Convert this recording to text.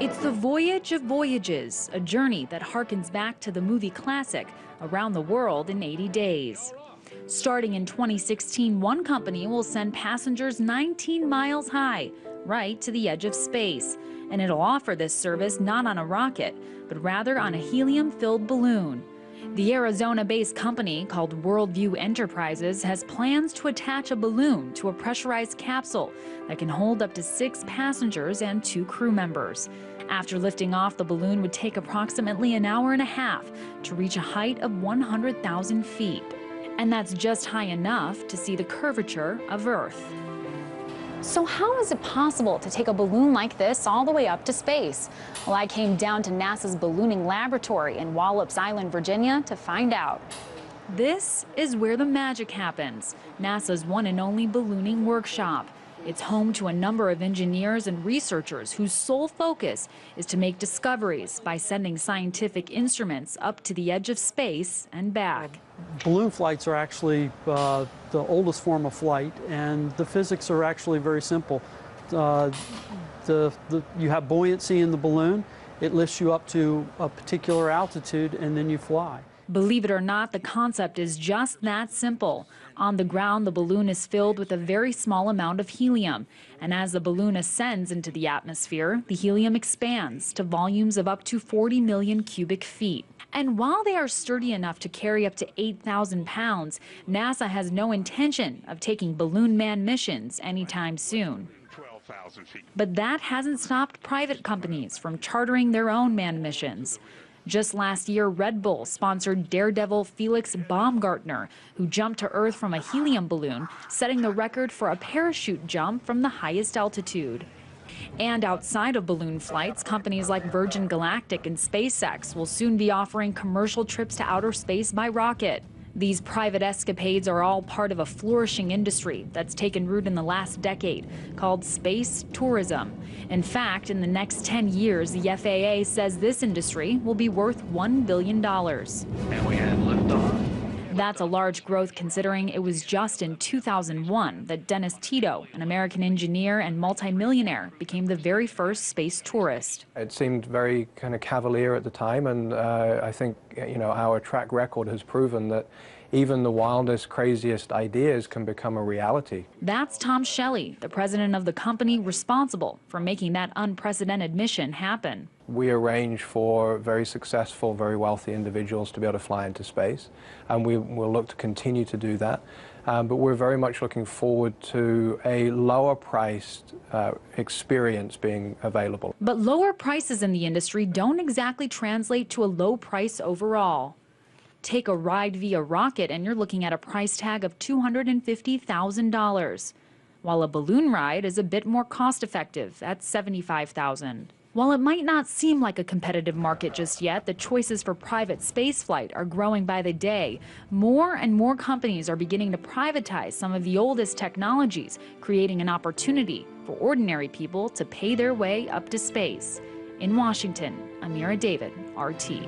It's the voyage of voyages, a journey that harkens back to the movie classic Around the World in 80 Days. Starting in 2016, one company will send passengers 19 miles high, right to the edge of space. And it'll offer this service not on a rocket, but rather on a helium-filled balloon. The Arizona-based company, called Worldview Enterprises, has plans to attach a balloon to a pressurized capsule that can hold up to 6 passengers and 2 crew members. After lifting off, the balloon would take approximately an hour and a half to reach a height of 100,000 feet. And that's just high enough to see the curvature of Earth. So how is it possible to take a balloon like this all the way up to space? Well, I came down to NASA's ballooning laboratory in Wallops Island, Virginia, to find out. This is where the magic happens, NASA's one and only ballooning workshop. It's home to a number of engineers and researchers whose sole focus is to make discoveries by sending scientific instruments up to the edge of space and back. Balloon flights are actually the oldest form of flight, and the physics are actually very simple. You have buoyancy in the balloon, it lifts you up to a particular altitude, and then you fly. Believe it or not, the concept is just that simple. On the ground, the balloon is filled with a very small amount of helium. And as the balloon ascends into the atmosphere, the helium expands to volumes of up to 40 million cubic feet. And while they are sturdy enough to carry up to 8,000 pounds, NASA has no intention of taking balloon manned missions anytime soon. But that hasn't stopped private companies from chartering their own manned missions. Just last year, Red Bull sponsored daredevil Felix Baumgartner, who jumped to Earth from a helium balloon, setting the record for a parachute jump from the highest altitude. And outside of balloon flights, companies like Virgin Galactic and SpaceX will soon be offering commercial trips to outer space by rocket. These private escapades are all part of a flourishing industry that's taken root in the last decade, called space tourism. In fact, in the next 10 years, the FAA says this industry will be worth $1 billion. And we had liftoff. That's a large growth considering it was just in 2001 that Dennis Tito, an American engineer and multimillionaire, became the very first space tourist. It seemed very kind of cavalier at the time, and I think our track record has proven that even the wildest, craziest ideas can become a reality. That's Tom Shelley, the president of the company responsible for making that unprecedented mission happen. We arrange for very successful, very wealthy individuals to be able to fly into space, and we will look to continue to do that. But we're very much looking forward to a lower-priced experience being available. But lower prices in the industry don't exactly translate to a low price overall. Take a ride via rocket and you're looking at a price tag of $250,000, while a balloon ride is a bit more cost-effective at $75,000. While it might not seem like a competitive market just yet, the choices for private spaceflight are growing by the day. More and more companies are beginning to privatize some of the oldest technologies, creating an opportunity for ordinary people to pay their way up to space. In Washington, Amira David, RT.